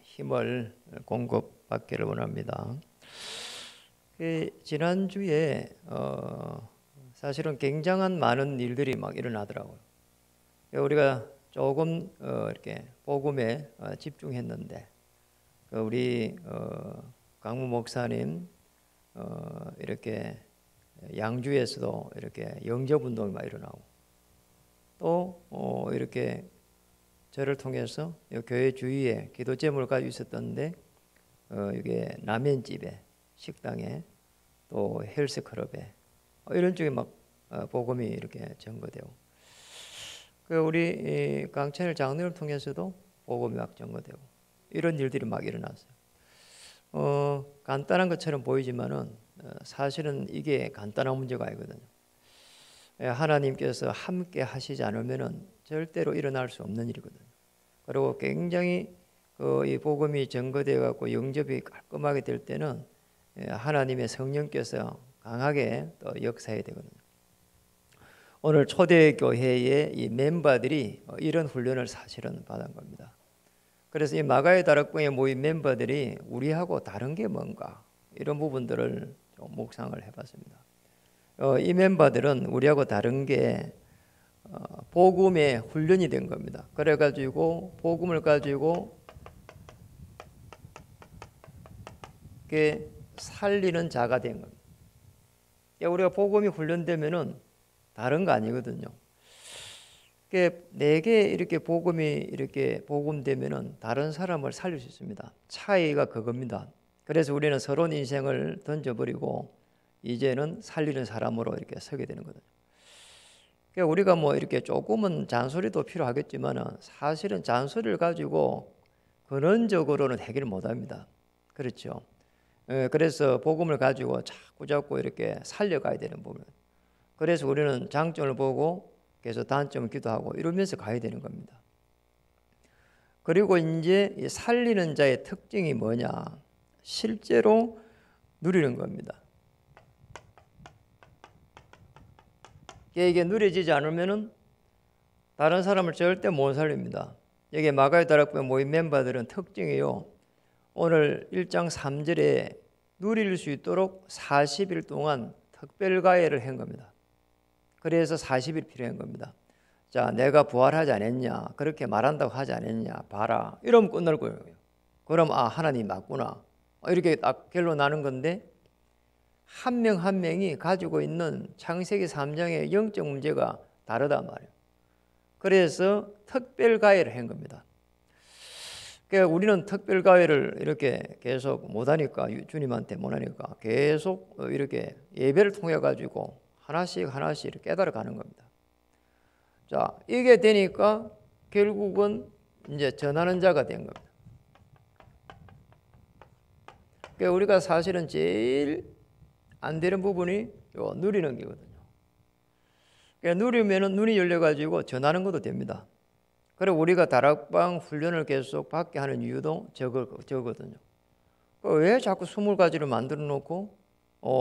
힘을 공급받기를 원합니다. 지난주에 사실은 굉장한 많은 일들이 막 일어나더라고요. 우리가 조금 이렇게 복음에 집중했는데 우리 강무 목사님 이렇게 양주에서도 이렇게 영접 운동이 막 일어나고 또 이렇게 저를 통해서 교회 주위에 기도 제목을 가지고 있었던데 이게 라면집에 식당에 또 헬스클럽에 이런 쪽에 막 복음이 이렇게 전거되고 우리 강찬일 장로를 통해서도 복음이 막 전거되고 이런 일들이 막 일어났어요. 간단한 것처럼 보이지만은 사실은 이게 간단한 문제가 아니거든요. 하나님께서 함께 하시지 않으면은 절대로 일어날 수 없는 일이거든요. 그리고 굉장히 이 복음이 전거되어 갖고 영접이 깔끔하게 될 때는 하나님의 성령께서 강하게 또 역사해야 되거든요. 오늘 초대교회의 이 멤버들이 이런 훈련을 사실은 받은 겁니다. 그래서 이 마가의 다락방에 모인 멤버들이 우리하고 다른 게 뭔가 이런 부분들을 좀 묵상을 해봤습니다. 이 멤버들은 우리하고 다른 게 복음의 훈련이 된 겁니다. 그래가지고 복음을 가지고 살리는 자가 된 겁니다. 우리가 복음이 훈련되면은 다른 거 아니거든요. 내게 이렇게 복음이 이렇게 복음되면은 다른 사람을 살릴 수 있습니다. 차이가 그겁니다. 그래서 우리는 서러운 인생을 던져버리고 이제는 살리는 사람으로 이렇게 서게 되는 거거든요. 우리가 뭐 이렇게 조금은 잔소리도 필요하겠지만은 사실은 잔소리를 가지고 근원적으로는 해결을 못합니다. 그렇죠. 그래서 복음을 가지고 자꾸 이렇게 살려가야 되는 부분. 그래서 우리는 장점을 보고 계속 단점을 기도하고 이러면서 가야 되는 겁니다. 그리고 이제 이 살리는 자의 특징이 뭐냐? 실제로 누리는 겁니다. 이게 누려지지 않으면은 다른 사람을 절대 못 살립니다. 여기 마가의 다락방에 모인 멤버들은 특징이요. 오늘 1장 3절에 누릴 수 있도록 40일 동안 특별가해를 한 겁니다. 그래서 40일 필요한 겁니다. 자, 내가 부활하지 않았냐? 그렇게 말한다고 하지 않았냐? 봐라. 이러면 끝날 거예요. 그럼 하나님 맞구나. 이렇게 딱 결론 나는 건데 한 명 한 명이 가지고 있는 창세기 3장의 영적 문제가 다르단 말이에요. 그래서 특별가해를 한 겁니다. 그러니까 우리는 특별가해를 이렇게 계속 못하니까 주님한테 못하니까 계속 이렇게 예배를 통해 가지고 하나씩 이렇게 깨달아가는 겁니다. 자, 이게 되니까 결국은 이제 전하는 자가 된 겁니다. 그러니까 우리가 사실은 제일 안 되는 부분이 누리는 게거든요. 그러니까 누리면은 눈이 열려가지고 전하는 것도 됩니다. 그리고 우리가 다락방 훈련을 계속 받게 하는 이유도 저거거든요. 왜 자꾸 20가지를 만들어 놓고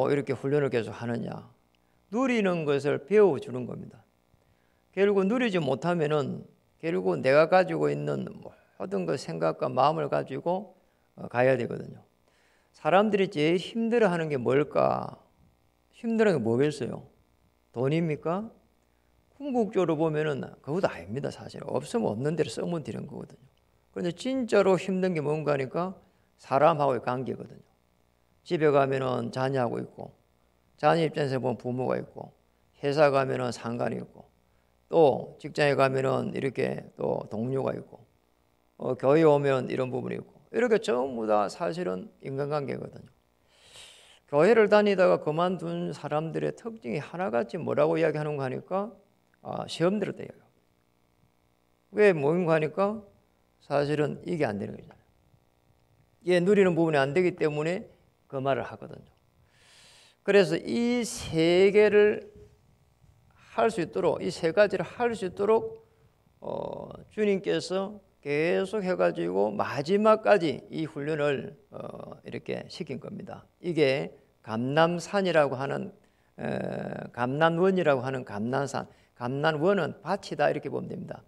이렇게 훈련을 계속 하느냐? 누리는 것을 배워주는 겁니다. 결국 누리지 못하면은 결국 내가 가지고 있는 모든 그 생각과 마음을 가지고 가야 되거든요. 사람들이 제일 힘들어하는 게 뭘까? 힘들어하는 게 뭐겠어요? 돈입니까? 궁극적으로 보면은 그것도 아닙니다. 사실 없으면 없는 대로 쓰면 되는 거거든요. 그런데 진짜로 힘든 게 뭔가 하니까 사람하고의 관계거든요. 집에 가면은 자녀하고 있고, 자녀 입장에서 보면 부모가 있고, 회사 가면은 상관이 있고, 또 직장에 가면은 이렇게 또 동료가 있고, 교회 오면 이런 부분이 있고, 이렇게 전부 다 사실은 인간관계거든요. 교회를 다니다가 그만둔 사람들의 특징이 하나같이 뭐라고 이야기하는 거 하니까 시험 들었다 이야기해요. 왜 뭐인가 하니까 사실은 이게 안 되는 거잖아요. 이게 누리는 부분이 안 되기 때문에 그 말을 하거든요. 그래서 이 세 개를 할 수 있도록, 이 세 가지를 할 수 있도록 주님께서 계속 해가지고 마지막까지 이 훈련을 이렇게 시킨 겁니다. 이게 감남산이라고 하는 감남원이라고 하는 감남산, 감남원은 밭이다 이렇게 보면 됩니다.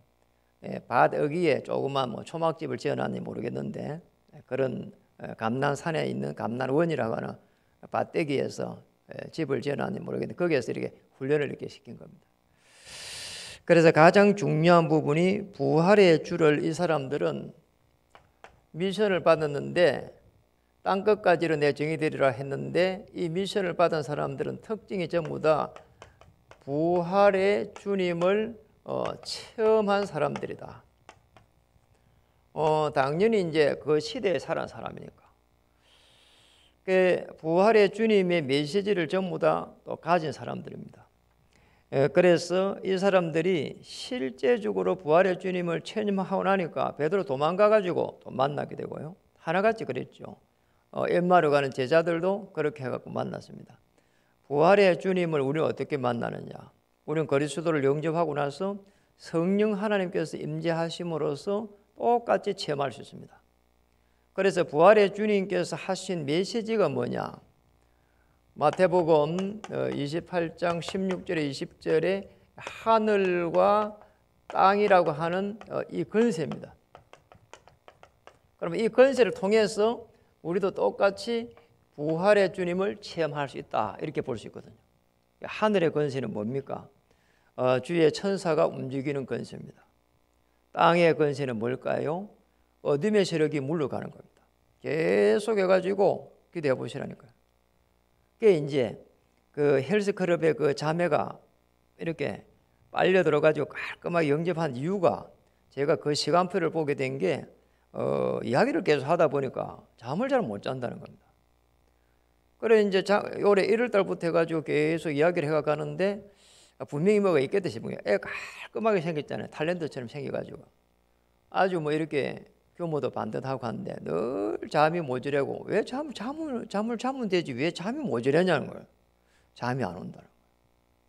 밭 어귀에 조그만 뭐 초막집을 지어놨는지 모르겠는데 그런 감난산에 있는 감난원이라고 하는 밭대기에서 집을 지어놨는지 모르겠는데 거기에서 이렇게 훈련을 이렇게 시킨 겁니다. 그래서 가장 중요한 부분이 부활의 주를 이 사람들은 미션을 받았는데 땅끝까지로 내 정이 되리라 했는데 이 미션을 받은 사람들은 특징이 전부 다 부활의 주님을 체험한 사람들이다. 당연히 이제 그 시대에 살아난 사람이니까. 그 부활의 주님의 메시지를 전부 다 또 가진 사람들입니다. 그래서 이 사람들이 실제적으로 부활의 주님을 체험하고 나니까 베드로 도망가가지고 또 만나게 되고요. 하나같이 그랬죠. 엠마로 가는 제자들도 그렇게 해갖고 만났습니다. 부활의 주님을 우리는 어떻게 만나느냐? 우리는 그리스도를 영접하고 나서 성령 하나님께서 임재하심으로써 똑같이 체험할 수 있습니다. 그래서 부활의 주님께서 하신 메시지가 뭐냐? 마태복음 28장 16절에 20절에 하늘과 땅이라고 하는 이 권세입니다. 그러면 이 권세를 통해서 우리도 똑같이 부활의 주님을 체험할 수 있다 이렇게 볼 수 있거든요. 하늘의 권세는 뭡니까? 주의 천사가 움직이는 권세입니다. 땅의 권세는 뭘까요? 어둠의 세력이 물러가는 겁니다. 계속 해가지고 기도해 보시라니까요. 그게 이제 그 헬스클럽의 그 자매가 이렇게 빨려 들어가지고 깔끔하게 영접한 이유가 제가 그 시간표를 보게 된 게 이야기를 계속 하다 보니까 잠을 잘 못 잔다는 겁니다. 그래 이제 올해 1월 달부터 해가지고 계속 이야기를 해가는데 분명히 뭐가 있겠다 싶은 게 깔끔하게 생겼잖아요. 탤런트처럼 생겨가지고 아주 뭐 이렇게 규모도 반듯하고 하는데 늘 잠이 모자라고 왜 잠을 자면 되지 왜 잠이 모자라냐는 거예요. 잠이 안 온다는 거예요.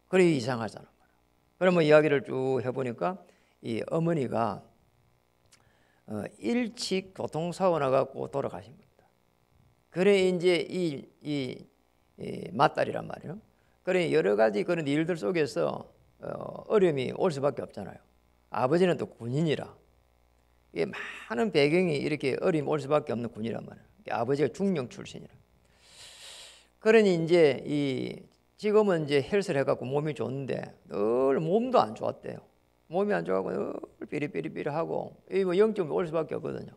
그래 이상하잖아요. 그러면 이야기를 쭉 해보니까 이 어머니가 일찍 교통사고 나갖고 돌아가신 겁니다. 그래 이제 이 맏딸이란 말이에요. 그래 여러 가지 그런 일들 속에서 어려움이 올 수밖에 없잖아요. 아버지는 또 군인이라 이게 많은 배경이 이렇게 어려움이 올 수밖에 없는 군이란 말이에요. 아버지가 중령 출신이라. 그러니 이제 지금은 이제 헬스를 해갖고 몸이 좋은데 늘 몸도 안 좋았대요. 몸이 안 좋아하고 늘 삐리삐리삐리하고 뭐 영점이 올 수밖에 없거든요.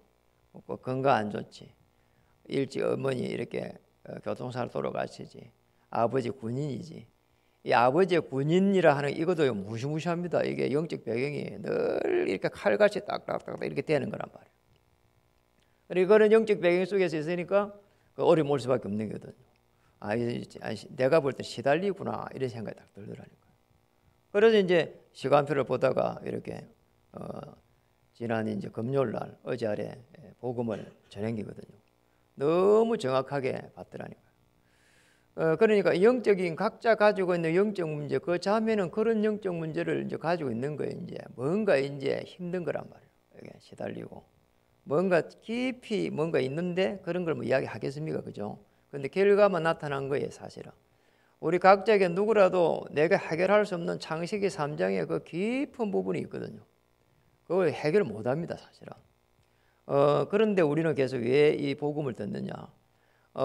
건강 안 좋지. 일찍 어머니 이렇게 교통사고로 돌아가시지. 아버지 군인이지. 이 아버지의 군인이라 하는 이것도 무시무시합니다. 이게 영적 배경이 늘 이렇게 칼같이 딱딱딱 이렇게 되는 거란 말이에요. 그리고 그런 영적 배경 속에서 있으니까 그 어려움 올 수밖에 없는 거거든요. 내가 볼 때 시달리구나 이런 생각이 딱 들더라니까요. 그래서 이제 시간표를 보다가 이렇게 지난 이제 금요일 날 어제 아래 복음을 전행기거든요. 너무 정확하게 봤더라니까요. 그러니까 영적인 각자 가지고 있는 영적 문제, 그 자매는 그런 영적 문제를 이제 가지고 있는 거예요. 이제 뭔가 이제 힘든 거란 말이에요. 이게 시달리고 뭔가 깊이 뭔가 있는데 그런 걸 뭐 이야기하겠습니까, 그죠? 근데 결과만 나타난 거예요, 사실은. 우리 각자에게 누구라도 내가 해결할 수 없는 창세기 3장의 그 깊은 부분이 있거든요. 그걸 해결 못합니다, 사실은. 그런데 우리는 계속 왜 이 복음을 듣느냐?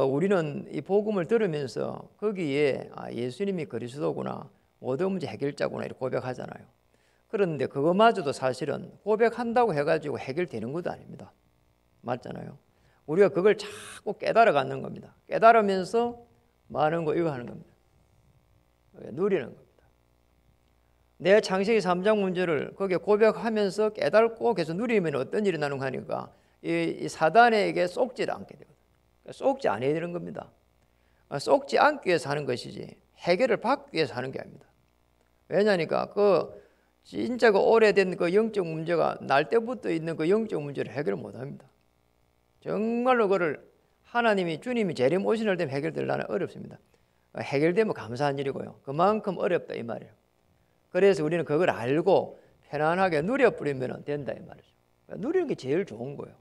우리는 이 복음을 들으면서 거기에 예수님이 그리스도구나, 모든 문제 해결자구나 이렇게 고백하잖아요. 그런데 그거마저도 사실은 고백한다고 해가지고 해결되는 것도 아닙니다. 맞잖아요. 우리가 그걸 자꾸 깨달아 갖는 겁니다. 깨달으면서 많은 거 이거 하는 겁니다. 누리는 겁니다. 내 창세기 3장 문제를 거기에 고백하면서 깨닫고 계속 누리면 어떤 일이 나는가 하니까 이 사단에게 속지 않게 되거든요. 속지 않아야 되는 겁니다. 속지 않기 위해서 하는 것이지 해결을 받기 위해서 하는 게 아닙니다. 왜냐니까 그 진짜 그 오래된 그 영적 문제가 날 때부터 있는 그 영적 문제를 해결을 못 합니다. 정말로 그를 하나님이 주님이 재림 오신 날 되면 해결되려면 어렵습니다. 해결되면 감사한 일이고요. 그만큼 어렵다 이 말이에요. 그래서 우리는 그걸 알고 편안하게 누려버리면 된다 이 말이죠. 누리는 게 제일 좋은 거예요.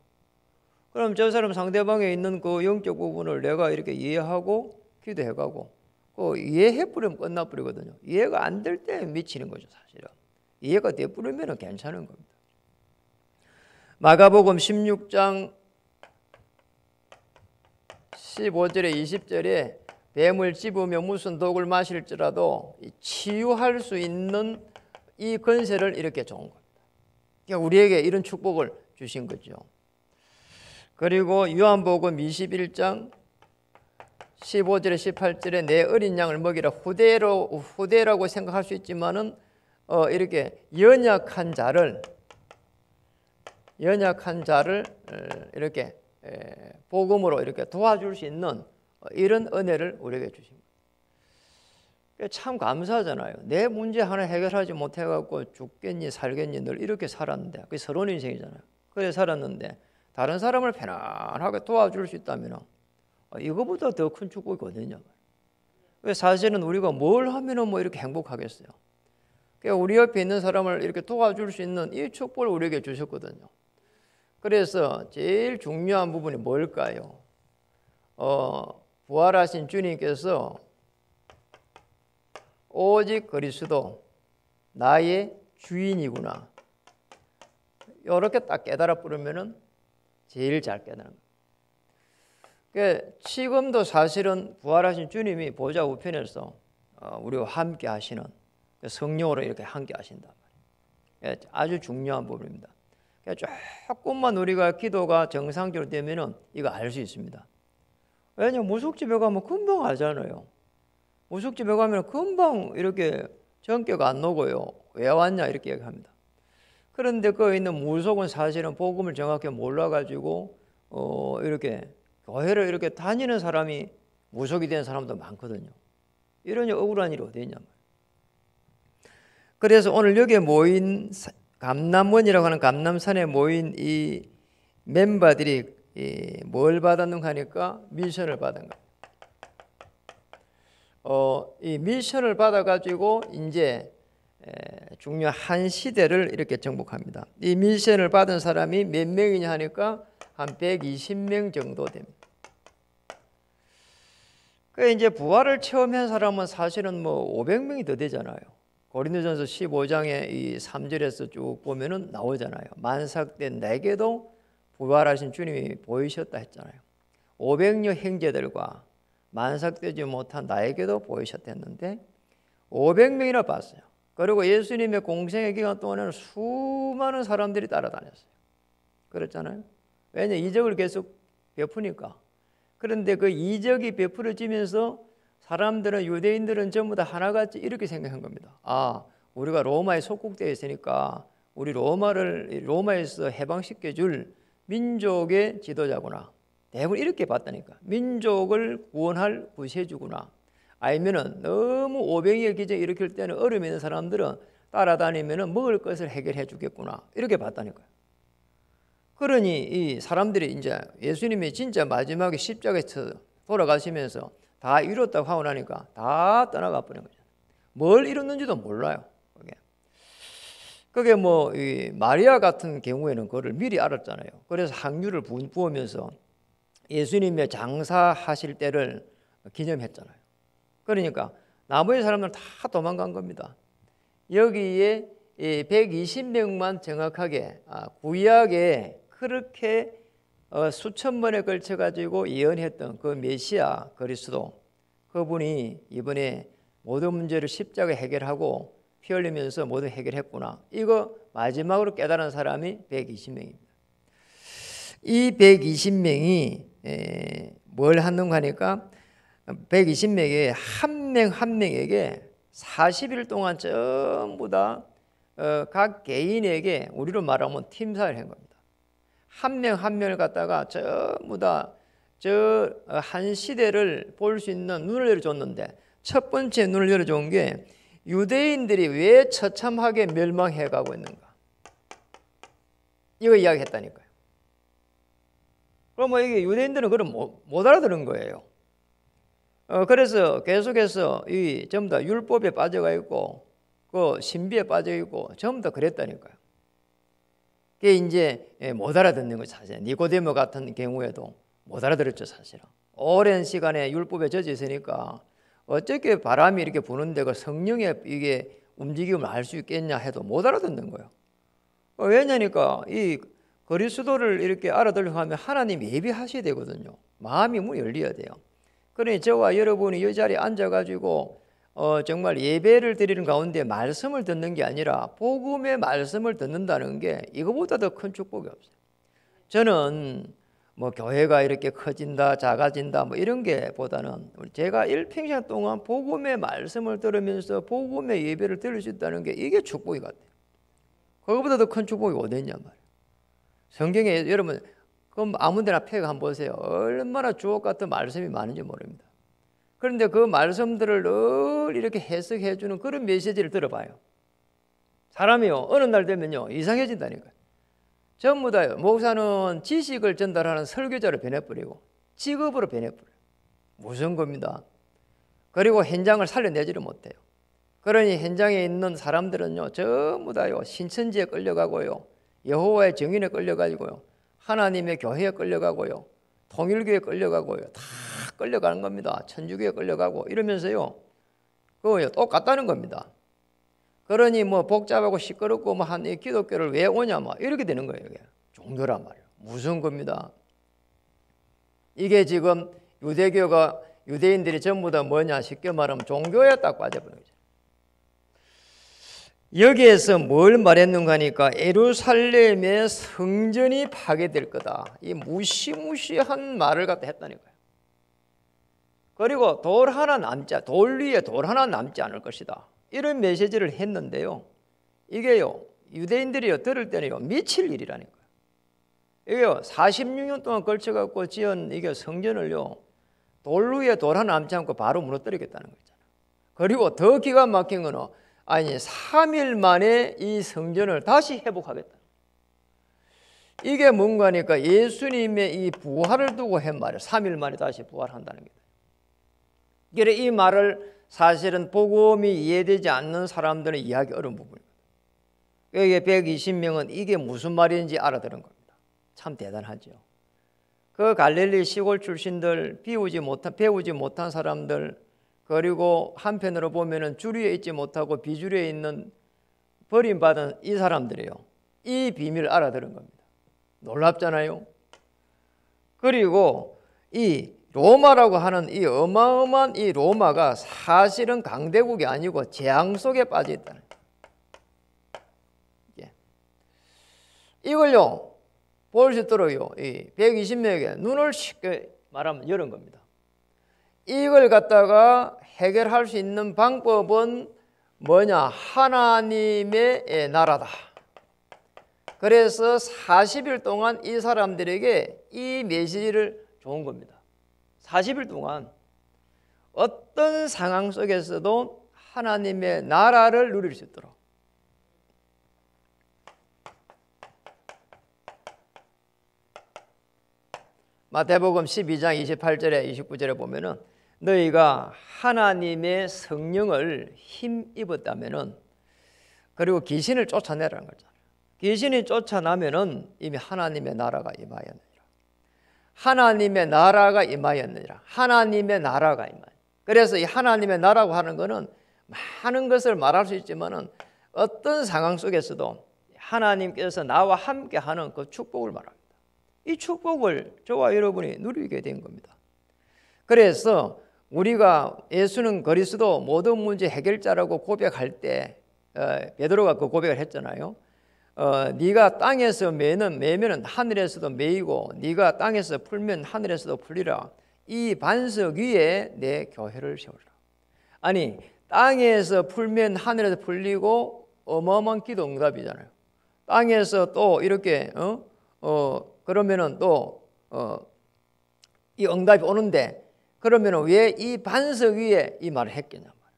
그럼 저 사람 상대방에 있는 그 영적 부분을 내가 이렇게 이해하고 기도해가고 그 이해해버리면 끝나버리거든요. 이해가 안 될 때 미치는 거죠, 사실은. 이해가 돼버리면 괜찮은 겁니다. 마가복음 16장 15절에 20절에 뱀을 찝으며 무슨 독을 마실지라도 치유할 수 있는 이 권세를 이렇게 준 겁니다. 그러니까 우리에게 이런 축복을 주신 거죠. 그리고 요한복음 21장 15절에 18절에 내 어린 양을 먹이라. 후대라고 생각할 수 있지만은 이렇게 연약한 자를 이렇게 복음으로 이렇게 도와줄 수 있는 이런 은혜를 우리에게 주십니다. 참 감사하잖아요. 내 문제 하나 해결하지 못해갖고 죽겠니 살겠니 늘 이렇게 살았는데, 그게 서론 인생이잖아요. 그래 살았는데 다른 사람을 편안하게 도와줄 수 있다면 이거보다 더 큰 축복이 어디냐. 사실은 우리가 뭘 하면은 뭐 이렇게 행복하겠어요. 우리 옆에 있는 사람을 이렇게 도와줄 수 있는 이 축복을 우리에게 주셨거든요. 그래서 제일 중요한 부분이 뭘까요? 부활하신 주님께서 오직 그리스도 나의 주인이구나. 이렇게 딱 깨달아 버리면은 제일 잘 깨달은 거예요. 지금도 사실은 부활하신 주님이 보좌 우편에서 우리와 함께 하시는 성령으로 이렇게 함께 하신단 말이에요. 아주 중요한 부분입니다. 조금만 우리가 기도가 정상적으로 되면은 이거 알 수 있습니다. 왜냐면 무속집에 가면 금방 알잖아요. 무속집에 가면 금방 이렇게 전격 안 녹아요. 왜 왔냐 이렇게 얘기합니다. 그런데 거기 있는 무속은 사실은 복음을 정확히 몰라가지고 이렇게 교회를 이렇게 다니는 사람이 무속이 된 사람도 많거든요. 이런 억울한 일이 어디 있냐 말이에요. 그래서 오늘 여기에 모인 감남원이라고 하는 감남산에 모인 이 멤버들이 뭘 받았는가 하니까 미션을 받은 거예요. 이 미션을 받아가지고 이제 중요한 시대를 이렇게 정복합니다. 이 미션을 받은 사람이 몇 명이냐 하니까 한 120명 정도 됩니다. 그 이제 부활을 체험한 사람은 사실은 뭐 500명이 더 되잖아요. 고린도전서 15장의 이 3절에서 쭉 보면은 나오잖아요. 만삭된 내게도 부활하신 주님이 보이셨다 했잖아요. 500여 형제들과 만삭되지 못한 나에게도 보이셨다 했는데 500명이나 봤어요. 그리고 예수님의 공생의 기간 동안에는 수많은 사람들이 따라다녔어요. 그렇잖아요. 왜냐 이적을 계속 베푸니까. 그런데 그 이적이 베풀어지면서 사람들은 유대인들은 전부 다 하나같이 이렇게 생각한 겁니다. 아, 우리가 로마에 속국되어 있으니까 우리 로마에서 해방시켜 줄 민족의 지도자구나. 대부분 이렇게 봤다니까. 민족을 구원할 구세주구나. 아니면은 너무 500의 기적 일으킬 때는 어려움 있는 사람들은 따라다니면은 먹을 것을 해결해 주겠구나. 이렇게 봤다니까요. 그러니 이 사람들이 이제 예수님이 진짜 마지막에 십자가에서 돌아가시면서 다 이뤘다고 하고 나니까 다 떠나가 버린 거죠. 뭘 이뤘는지도 몰라요. 그게 뭐 이 마리아 같은 경우에는 그걸 미리 알았잖아요. 그래서 항유를 부으면서 예수님의 장사하실 때를 기념했잖아요. 그러니까 나머지 사람들은 다 도망간 겁니다. 여기에 120명만 정확하게 구약에 그렇게 수천 번에 걸쳐 가지고 예언했던 그 메시아 그리스도 그분이 이번에 모든 문제를 십자가에 해결하고 피 흘리면서 모두 해결했구나. 이거 마지막으로 깨달은 사람이 120명입니다. 이 120명이 뭘 하는가 하니까 120명에 한 명 한 명에게 40일 동안 전부 다 각 개인에게 우리로 말하면 팀사를 한 겁니다. 한 명 한 명을 갖다가 전부 다 저 한 시대를 볼 수 있는 눈을 열어줬는데 첫 번째 눈을 열어준 게 유대인들이 왜 처참하게 멸망해 가고 있는가. 이거 이야기했다니까요. 그럼 이게 유대인들은 그걸 못 알아들은 거예요. 그래서 계속해서 이 전부 다 율법에 빠져가 있고 그 신비에 빠져 있고 전부 다 그랬다니까요. 그게 이제 못 알아듣는 거죠. 사실 니고데모 같은 경우에도 못 알아들었죠. 사실은 오랜 시간에 율법에 젖어 있으니까 어떻게 바람이 이렇게 부는데 그 성령의 이게 움직임을 알 수 있겠냐 해도 못 알아듣는 거예요. 왜냐니까 이 그리스도를 이렇게 알아들려고 하면 하나님 예배하셔야 되거든요. 마음이 문이 열려야 돼요. 그러니 저와 여러분이 이 자리에 앉아가지고 정말 예배를 드리는 가운데 말씀을 듣는 게 아니라 복음의 말씀을 듣는다는 게 이거보다 더 큰 축복이 없어요. 저는 뭐 교회가 이렇게 커진다 작아진다 뭐 이런 게 보다는 제가 일평생 동안 복음의 말씀을 들으면서 복음의 예배를 드릴 수 있다는 게 이게 축복이 같아요. 그거보다 더 큰 축복이 어디 있냐 말이에요. 성경에 여러분 그럼 아무데나 펴가 한번 보세요. 얼마나 주옥 같은 말씀이 많은지 모릅니다. 그런데 그 말씀들을 늘 이렇게 해석해 주는 그런 메시지를 들어봐요. 사람이요 어느 날 되면요 이상해진다니까요. 전부 다요. 목사는 지식을 전달하는 설교자로 변해버리고 직업으로 변해버려요. 무서운 겁니다. 그리고 현장을 살려내지를 못해요. 그러니 현장에 있는 사람들은요 전부 다요 신천지에 끌려가고요, 여호와의 증인에 끌려가지고요, 하나님의 교회에 끌려가고요, 통일교에 끌려가고요, 다 끌려가는 겁니다. 천주교에 끌려가고 이러면서요 그거요 똑같다는 겁니다. 그러니 뭐 복잡하고 시끄럽고 뭐 한 이 기독교를 왜 오냐 뭐 이렇게 되는 거예요. 이게 종교란 말이에요. 무서운 겁니다. 이게 지금 유대교가 유대인들이 전부 다 뭐냐 쉽게 말하면 종교에 딱 빠져버린 거죠. 여기에서 뭘 말했는가 하니까 예루살렘의 성전이 파괴될 거다. 이 무시무시한 말을 갖다 했다니까요. 그리고 돌 위에 돌 하나 남지 않을 것이다. 이런 메시지를 했는데요. 이게요 유대인들이 들을 때는요 미칠 일이라니까요. 이게요 46년 동안 걸쳐갖고 지은 이게 성전을요 돌 위에 돌 하나 남지 않고 바로 무너뜨리겠다는 거잖아요. 그리고 더 기가 막힌 거는 아니 3일 만에 이 성전을 다시 회복하겠다. 이게 뭔가 하니까 예수님의 이 부활을 두고 한 말이에요. 3일 만에 다시 부활한다는 게. 그래 이 말을 사실은 복음이 이해되지 않는 사람들은 이해하기 어려운 부분입니다. 여기 120명은 이게 무슨 말인지 알아들은 겁니다. 참 대단하죠. 그 갈릴리 시골 출신들, 배우지 못한 사람들, 그리고 한편으로 보면은 주류에 있지 못하고 비주류에 있는 버림받은 이 사람들이에요. 이 비밀을 알아들은 겁니다. 놀랍잖아요. 그리고 이 로마라고 하는 이 어마어마한 이 로마가 사실은 강대국이 아니고 재앙 속에 빠져 있다는 거예요. 이걸요 볼 수 있도록요 이 120명에게 눈을 쉽게 말하면 열은 겁니다. 이걸 갖다가 해결할 수 있는 방법은 뭐냐? 하나님의 나라다. 그래서 40일 동안 이 사람들에게 이 메시지를 준 겁니다. 40일 동안 어떤 상황 속에서도 하나님의 나라를 누릴 수 있도록. 마태복음 12장 28절에 29절에 보면은 너희가 하나님의 성령을 힘입었다면은 그리고 귀신을 쫓아내라는 거죠. 귀신이 쫓아나면은 이미 하나님의 나라가 임하였느니라. 하나님의 나라가 임하였느니라. 하나님의 나라가 임하였느니라. 그래서 이 하나님의 나라고 하는 것은 많은 것을 말할 수 있지만은 어떤 상황 속에서도 하나님께서 나와 함께 하는 그 축복을 말합니다. 이 축복을 저와 여러분이 누리게 된 겁니다. 그래서 우리가 예수는 그리스도 모든 문제 해결자라고 고백할 때 베드로가 그 고백을 했잖아요. 네가 땅에서 매면은 하늘에서도 매이고 네가 땅에서 풀면 하늘에서도 풀리라. 이 반석 위에 내 교회를 세우리라. 아니 땅에서 풀면 하늘에서 풀리고 어마어마한 기도 응답이잖아요. 땅에서 또 이렇게 그러면은 또 이 응답이 오는데 그러면은 왜 이 반석 위에 이 말을 했겠냐 말이에요.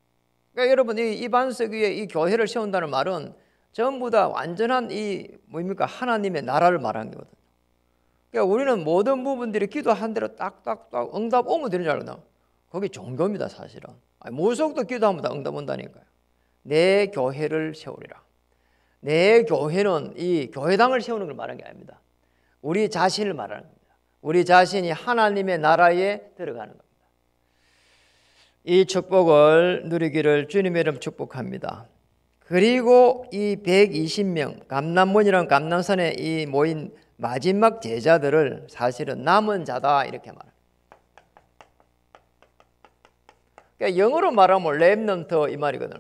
그러니까 여러분 이 반석 위에 이 교회를 세운다는 말은 전부 다 완전한 이 뭡니까 하나님의 나라를 말하는 거거든요. 그러니까 우리는 모든 부분들이 기도한 대로 딱딱딱 응답 오면 되는 줄 알거든요. 그게 종교입니다 사실은. 무속도 기도하면 다 응답 온다니까요. 내 교회를 세우리라. 내 교회는 이 교회당을 세우는 걸 말하는 게 아닙니다. 우리 자신을 말하는 겁니다. 우리 자신이 하나님의 나라에 들어가는 겁니다. 이 축복을 누리기를 주님의 이름 축복합니다. 그리고 이 120명 감남문이라는 감남산에 이 모인 마지막 제자들을 사실은 남은 자다 이렇게 말합니다. 그러니까 영어로 말하면 렘넌트 이 말이거든요.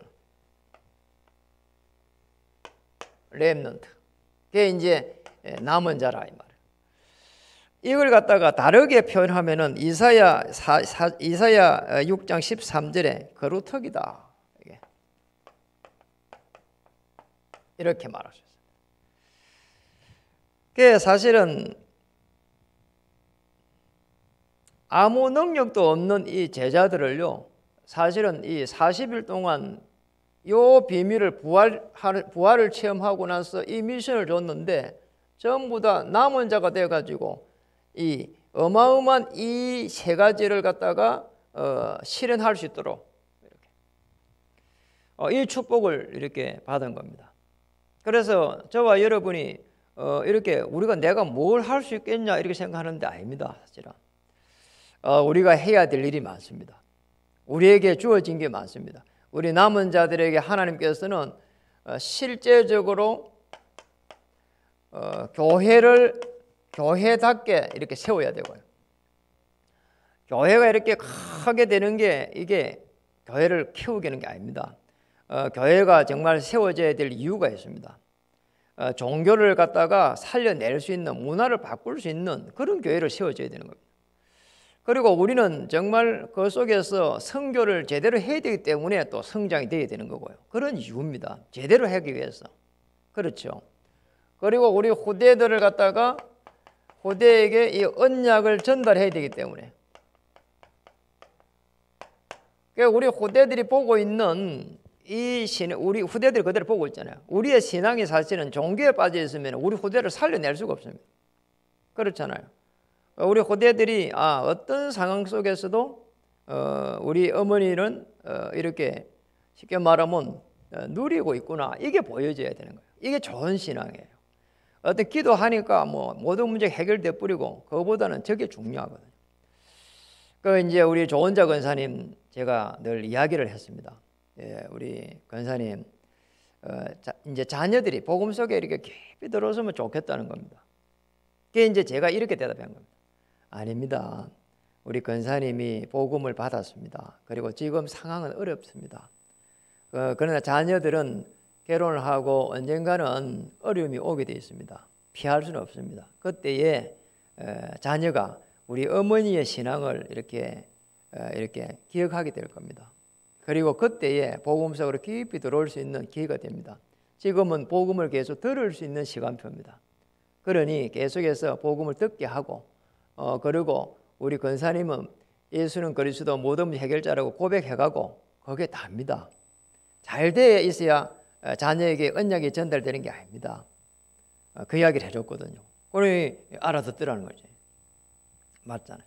렘넌트. 그게 이제 남은 자라 이 말이에요. 이걸 갖다가 다르게 표현하면은 이사야 6장 13절에 거루터기다. 이렇게 말할 수 있어요. 그게 사실은 아무 능력도 없는 이 제자들을요, 사실은 이 40일 동안 요 비밀을 부활을 체험하고 나서 이 미션을 줬는데 전부 다 남은 자가 돼가지고 이 어마어마한 이 세 가지를 갖다가 실현할 수 있도록 이렇게 이 축복을 이렇게 받은 겁니다. 그래서 저와 여러분이 이렇게 우리가 내가 뭘 할 수 있겠냐 이렇게 생각하는데 아닙니다. 사실은 우리가 해야 될 일이 많습니다. 우리에게 주어진 게 많습니다. 우리 남은 자들에게 하나님께서는 실제적으로 교회를 교회답게 이렇게 세워야 되고요. 교회가 이렇게 크게 되는 게 이게 교회를 키우게 하는 게 아닙니다. 교회가 정말 세워져야 될 이유가 있습니다. 종교를 갖다가 살려낼 수 있는, 문화를 바꿀 수 있는 그런 교회를 세워져야 되는 겁니다. 그리고 우리는 정말 그 속에서 선교를 제대로 해야 되기 때문에 또 성장이 되어야 되는 거고요. 그런 이유입니다. 제대로 하기 위해서. 그렇죠. 그리고 우리 후대들을 갖다가 후대에게 이 언약을 전달해야 되기 때문에. 그러니까 우리 후대들이 보고 있는 이 신앙, 우리 후대들이 그대로 보고 있잖아요. 우리의 신앙이 사실은 종교에 빠져 있으면 우리 후대를 살려낼 수가 없습니다. 그렇잖아요. 우리 후대들이 어떤 상황 속에서도 우리 어머니는 이렇게 쉽게 말하면 누리고 있구나. 이게 보여져야 되는 거예요. 이게 좋은 신앙이에요. 어떤 기도하니까 뭐 모든 문제 해결돼 버리고 그거보다는 저게 중요하거든요. 그 이제 우리 조은자 권사님 제가 늘 이야기를 했습니다. 예, 우리 권사님 이제 자녀들이 복음 속에 이렇게 깊이 들어서면 좋겠다는 겁니다. 그게 이제 제가 이렇게 대답한 겁니다. 아닙니다. 우리 권사님이 복음을 받았습니다. 그리고 지금 상황은 어렵습니다. 그러나 자녀들은 결혼을 하고 언젠가는 어려움이 오게 되어 있습니다. 피할 수는 없습니다. 그때에 자녀가 우리 어머니의 신앙을 이렇게 기억하게 될 겁니다. 그리고 그때에 복음 속으로 깊이 들어올 수 있는 기회가 됩니다. 지금은 복음을 계속 들을 수 있는 시간표입니다. 그러니 계속해서 복음을 듣게 하고 그리고 우리 권사님은 예수는 그리스도 모든 문제 해결자라고 고백해가고 거기에 답니다. 잘 되어 있어야 자녀에게 언약이 전달되는 게 아닙니다. 그 이야기를 해줬거든요. 그러니 알아듣더라는 거지. 맞잖아요.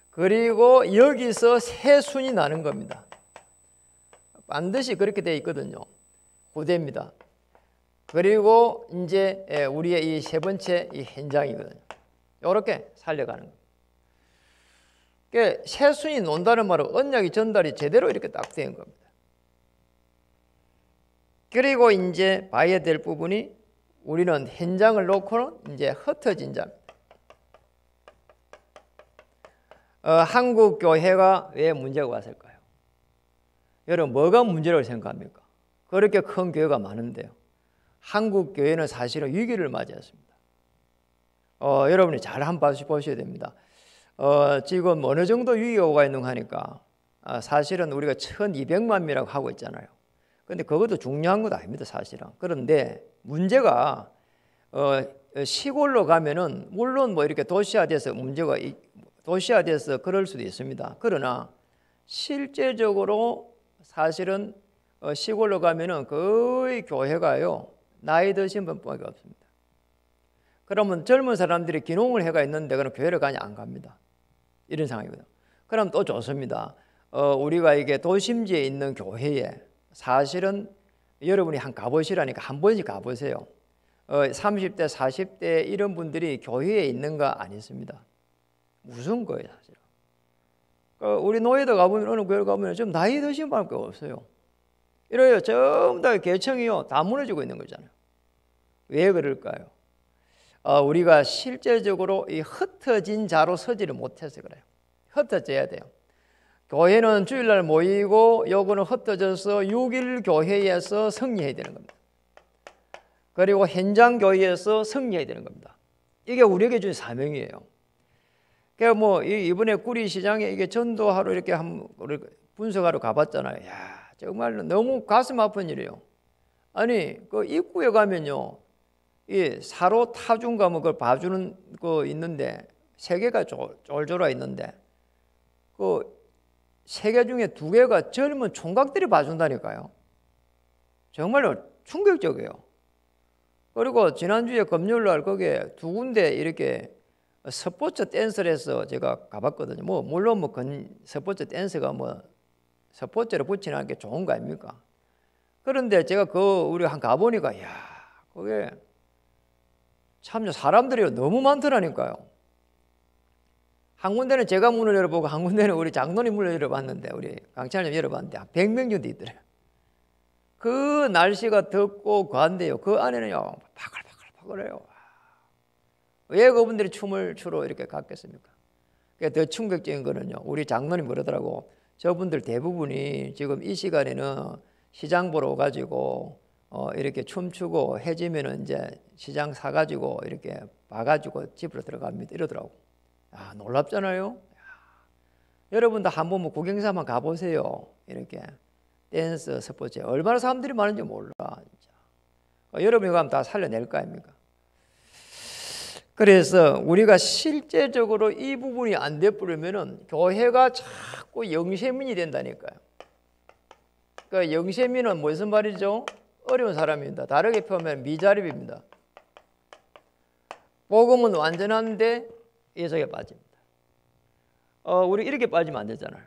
그리고 여기서 새 순이 나는 겁니다. 반드시 그렇게 되어 있거든요. 후대입니다. 그리고 이제 우리의 이 세 번째 이 현장이거든요. 이렇게 살려가는 거예요. 그러니까 새 순이 논다는 말은 언약이 전달이 제대로 이렇게 딱 된 겁니다. 그리고 이제 봐야 될 부분이 우리는 현장을 놓고는 이제 흩어진 자입니다. 한국 교회가 왜 문제가 왔을까요? 여러분 뭐가 문제라고 생각합니까? 그렇게 큰 교회가 많은데요. 한국 교회는 사실은 위기를 맞이했습니다. 여러분이 잘 한번 보셔야 됩니다. 지금 어느 정도 위기가 오가 있는가 하니까 사실은 우리가 1200만 명이라고 하고 있잖아요. 그런데 그것도 중요한 것도 아닙니다. 사실은. 그런데 문제가 시골로 가면은 물론 뭐 이렇게 도시화돼서 문제가 도시화돼서 그럴 수도 있습니다. 그러나 실제적으로 사실은 시골로 가면은 거의 교회가요 나이 드신 분밖에 없습니다. 그러면 젊은 사람들이 기농을 해가 있는데 그럼 교회를 가냐? 안 갑니다. 이런 상황이거든요. 그럼 또 좋습니다. 우리가 이게 도심지에 있는 교회에 사실은 여러분이 한 가보시라니까 한 번씩 가보세요. 30대 40대 이런 분들이 교회에 있는가? 안 있습니다. 무슨 거예요 사실. 우리 노예도 가보면 어느 교회 가보면 좀 나이 드신 분밖에 없어요. 이래요. 전부 다 계층이요 다 무너지고 있는 거잖아요. 왜 그럴까요? 우리가 실제적으로 이 흩어진 자로 서지를 못해서 그래요. 흩어져야 돼요. 교회는 주일날 모이고 요거는 흩어져서 6일 교회에서 승리해야 되는 겁니다. 그리고 현장 교회에서 승리해야 되는 겁니다. 이게 우리에게 준 사명이에요. 그러니까 뭐 이번에 구리시장에 이게 전도하러 이렇게 분석하러 가봤잖아요. 야, 정말 너무 가슴 아픈 일이에요. 아니 그 입구에 가면요, 이 사로 타중가 뭐 그걸 봐주는 거 있는데 세 개가 쫄쫄아 있는데 그 세 개 중에 두 개가 젊은 총각들이 봐준다니까요. 정말로 충격적이에요. 그리고 지난주에 금요일날 거기에 두 군데 이렇게 스포츠 댄스를 해서 제가 가봤거든요. 뭐 물론 뭐 스포츠 댄스가 뭐 스포츠를 붙이는 게 좋은 거 아닙니까? 그런데 제가 우리 한 가보니까 야, 그게 참 사람들이 너무 많더라니까요. 한 군데는 제가 문을 열어보고 한 군데는 우리 장로님 문을 열어봤는데, 우리 강찬님 열어봤는데 한 100명 정도 있더래요. 그 날씨가 덥고 관데요, 그 안에는요 바글바글바글해요. 왜 그분들이 춤을 추러 이렇게 갔겠습니까? 더 충격적인 거는요, 우리 장로님 그러더라고. 저분들 대부분이 지금 이 시간에는 시장 보러 오가지고 이렇게 춤추고 해지면은 이제 시장 사가지고 이렇게 봐가지고 집으로 들어갑니다, 이러더라고. 아, 놀랍잖아요. 여러분도 한번 뭐 구경사만 가보세요. 이렇게 댄스 스포츠에 얼마나 사람들이 많은지 몰라 진짜. 여러분이 가면 다 살려낼 거 아닙니까? 그래서 우리가 실제적으로 이 부분이 안 돼버리면은 교회가 자꾸 영세민이 된다니까요. 그 영세민은 무슨 말이죠? 어려운 사람입니다. 다르게 표현하면 미자립입니다. 복음은 완전한데 예속에 빠집니다. 우리 이렇게 빠지면 안 되잖아요.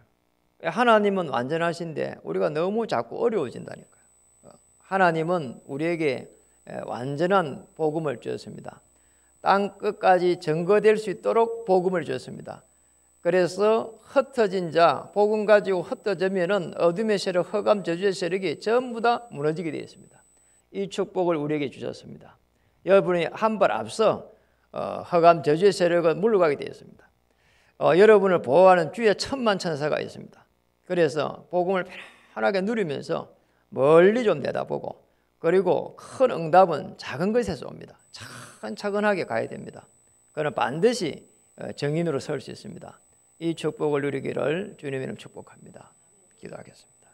하나님은 완전하신데 우리가 너무 자꾸 어려워진다니까요. 하나님은 우리에게 완전한 복음을 주었습니다. 땅 끝까지 증거될 수 있도록 복음을 주었습니다. 그래서 흩어진 자, 복음 가지고 흩어지면은 어둠의 세력, 흑암 저주의 세력이 전부 다 무너지게 되어 있습니다. 이 축복을 우리에게 주셨습니다. 여러분이 한 발 앞서 흑암 저주의 세력은 물러가게 되었습니다. 여러분을 보호하는 주의 천만 천사가 있습니다. 그래서 복음을 편하게 누리면서 멀리 좀 내다보고, 그리고 큰 응답은 작은 것에서 옵니다. 차근차근하게 가야 됩니다. 그러나 반드시 정인으로 설 수 있습니다. 이 축복을 누리기를 주님의 이름 축복합니다. 기도하겠습니다.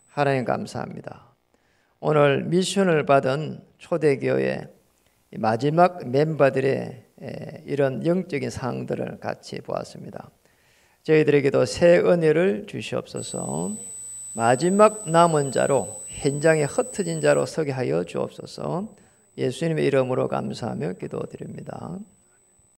하나님 감사합니다. 오늘 미션을 받은 초대교회 마지막 멤버들의 이런 영적인 사항들을 같이 보았습니다. 저희들에게도 새 은혜를 주시옵소서. 마지막 남은 자로, 현장에 흩어진 자로 서게 하여 주옵소서. 예수님의 이름으로 감사하며 기도드립니다.